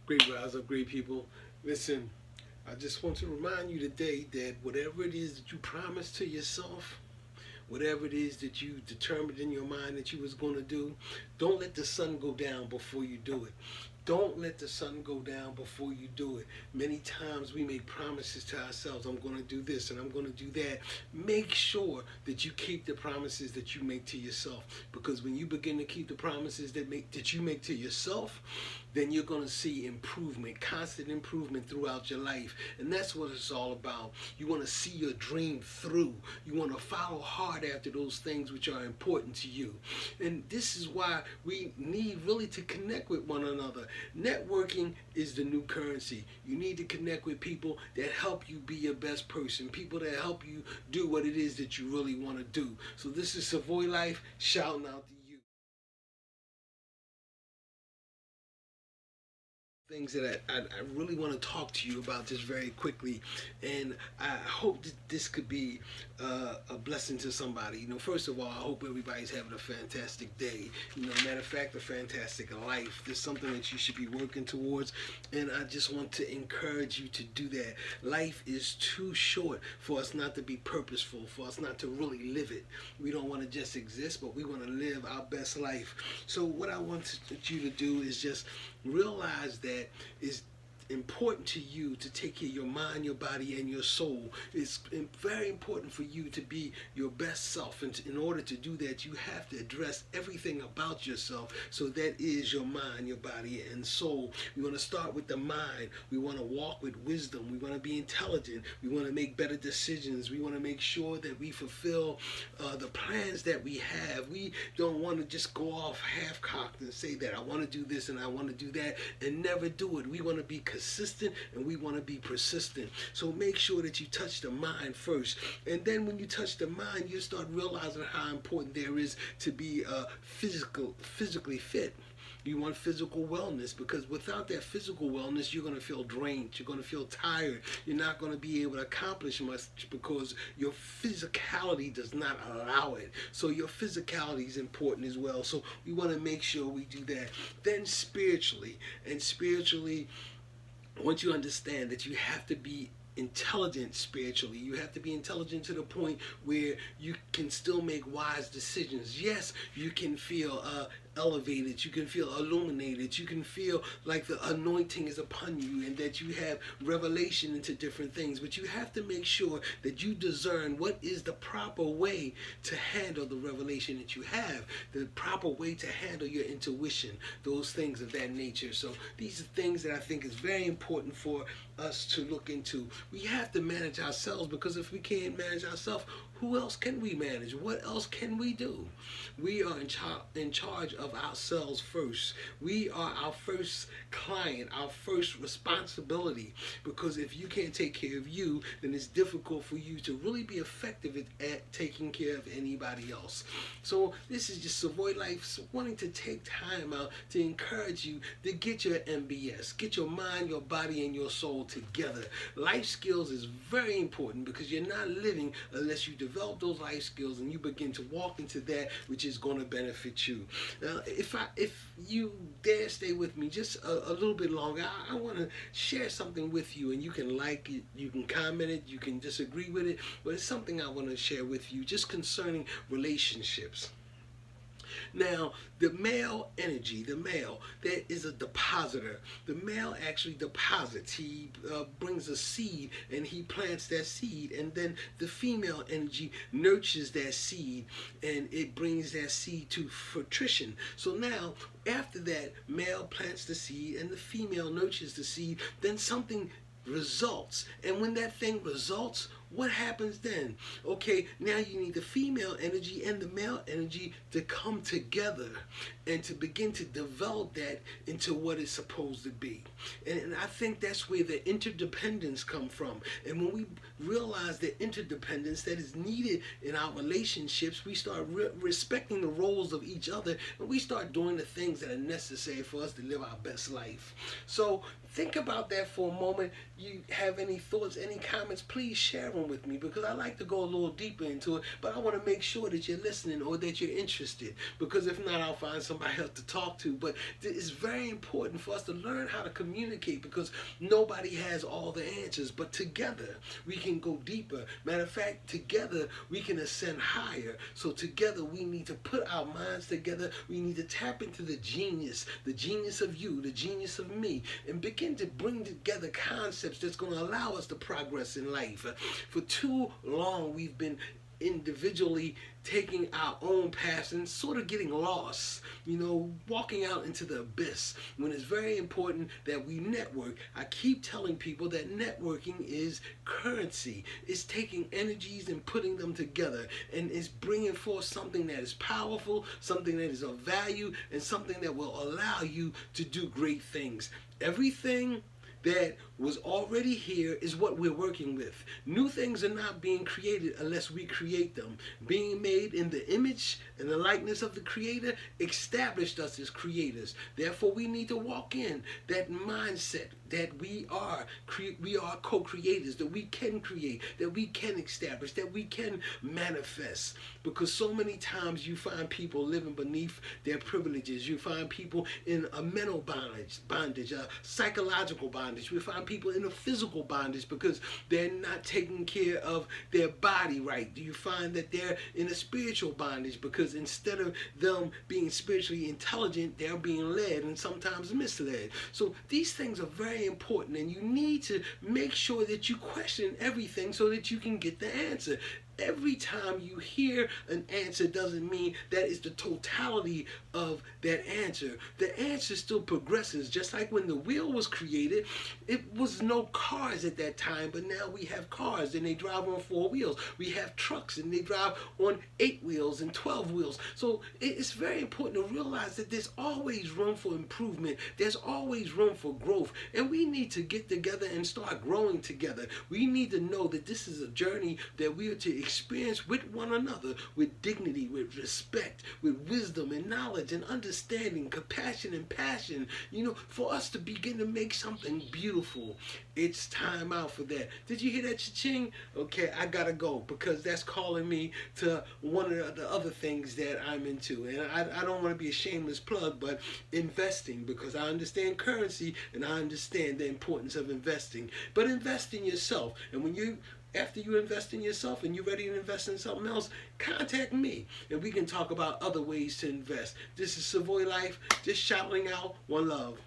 Great rise up, great people. Listen, I just want to remind you today that whatever it is that you promised to yourself, whatever it is that you determined in your mind that you was going to do, don't let the sun go down before you do it. Don't let the sun go down before you do it. Many times we make promises to ourselves. I'm going to do this and I'm going to do that. Make sure that you keep the promises that you make to yourself, because when you begin to keep the promises that you make to yourself, then you're going to see improvement, constant improvement throughout your life. And that's what it's all about. You want to see your dream through. You want to follow hard after those things which are important to you. And this is why we need really to connect with one another. Networking is the new currency. You need to connect with people that help you be your best person, people that help you do what it is that you really want to do. So this is Savoy Life shouting out to you. Things that I really want to talk to you about just very quickly, and I hope that this could be a blessing to somebody. First of all, I hope everybody's having a fantastic day. Matter of fact, a fantastic life. There's something that you should be working towards, and I just want to encourage you to do that. Life is too short for us not to be purposeful, for us not to really live it. We don't want to just exist, but we want to live our best life. So what I want you to do is just realize that it's important to you to take care of your mind, your body, and your soul. It's very important for you to be your best self, and in order to do that, you have to address everything about yourself. So that is your mind, your body, and soul. We want to start with the mind. We want to walk with wisdom. We want to be intelligent. We want to make better decisions. We want to make sure that we fulfill the plans that we have. We don't want to just go off half-cocked and say that I want to do this and I want to do that and never do it. We want to be consistent and we want to be persistent. So make sure that you touch the mind first. And then when you touch the mind, you start realizing how important there is to be physically fit. You want physical wellness, because without that physical wellness, you're going to feel drained. You're going to feel tired. You're not going to be able to accomplish much because your physicality does not allow it. So your physicality is important as well. So we want to make sure we do that. Then spiritually, once you understand that you have to be intelligent spiritually, you have to be intelligent to the point where you can still make wise decisions. Yes, you can feel elevated, you can feel illuminated, you can feel like the anointing is upon you and that you have revelation into different things, but you have to make sure that you discern what is the proper way to handle the revelation that you have, the proper way to handle your intuition, those things of that nature. So these are things that I think is very important for us to look into. We have to manage ourselves, because if we can't manage ourselves, who else can we manage? What else can we do? We are in charge of ourselves first. We are our first client, our first responsibility, because if you can't take care of you, then it's difficult for you to really be effective at taking care of anybody else. So this is just Savoy Life wanting to take time out to encourage you to get your MBS, get your mind, your body, and your soul together. Life skills is very important, because you're not living unless you develop those life skills and you begin to walk into that which is going to benefit you. Now, if you dare stay with me just a little bit longer, I want to share something with you, and you can like it, you can comment it, you can disagree with it, but it's something I want to share with you just concerning relationships. Now, the male energy, the male, that is a depositor. The male actually deposits. He brings a seed and he plants that seed, and then the female energy nurtures that seed and it brings that seed to fruition. So now, after that, male plants the seed and the female nurtures the seed, then something results. And when that thing results, what happens then? Okay, now you need the female energy and the male energy to come together and to begin to develop that into what it's supposed to be. And I think that's where the interdependence come from. And when we realize the interdependence that is needed in our relationships, we start respecting the roles of each other, and we start doing the things that are necessary for us to live our best life. So think about that for a moment. You have any thoughts, any comments, please share them. on with me because I like to go a little deeper into it, but I want to make sure that you're listening or that you're interested, because if not, I'll find somebody else to talk to. But it's very important for us to learn how to communicate, because nobody has all the answers, but together we can go deeper. Matter of fact, together we can ascend higher. So together we need to put our minds together. We need to tap into the genius of you, the genius of me, and begin to bring together concepts that's going to allow us to progress in life. For too long we've been individually taking our own paths and sort of getting lost, walking out into the abyss, when it's very important that we network. I keep telling people that networking is currency. It's taking energies and putting them together, and it's bringing forth something that is powerful, something that is of value, and something that will allow you to do great things. Everything that was already here is what we're working with. New things are not being created unless we create them. Being made in the image and the likeness of the Creator established us as creators. Therefore, we need to walk in that mindset that we are co-creators, that we can create, that we can establish, that we can manifest. Because so many times you find people living beneath their privileges. You find people in a mental bondage, a psychological bondage. We find people in a physical bondage because they're not taking care of their body right. Do you find that they're in a spiritual bondage because instead of them being spiritually intelligent, they're being led and sometimes misled? So these things are very important, and you need to make sure that you question everything so that you can get the answer. Every time you hear an answer doesn't mean that is the totality of that answer. The answer still progresses. Just like when the wheel was created, it was no cars at that time, but now we have cars and they drive on 4 wheels. We have trucks and they drive on 8 wheels and 12 wheels. So it's very important to realize that there's always room for improvement. There's always room for growth. And we need to get together and start growing together. We need to know that this is a journey that we are to experience with one another, with dignity, with respect, with wisdom and knowledge and understanding, compassion and passion, for us to begin to make something beautiful. It's time out for that. Did you hear that, cha-ching? Okay, I gotta go because that's calling me to one of the other things that I'm into. And I don't want to be a shameless plug, but investing, because I understand currency and I understand the importance of investing. But invest in yourself. And after you invest in yourself and you're ready to invest in something else, contact me and we can talk about other ways to invest. This is Savoy Life, just shouting out one love.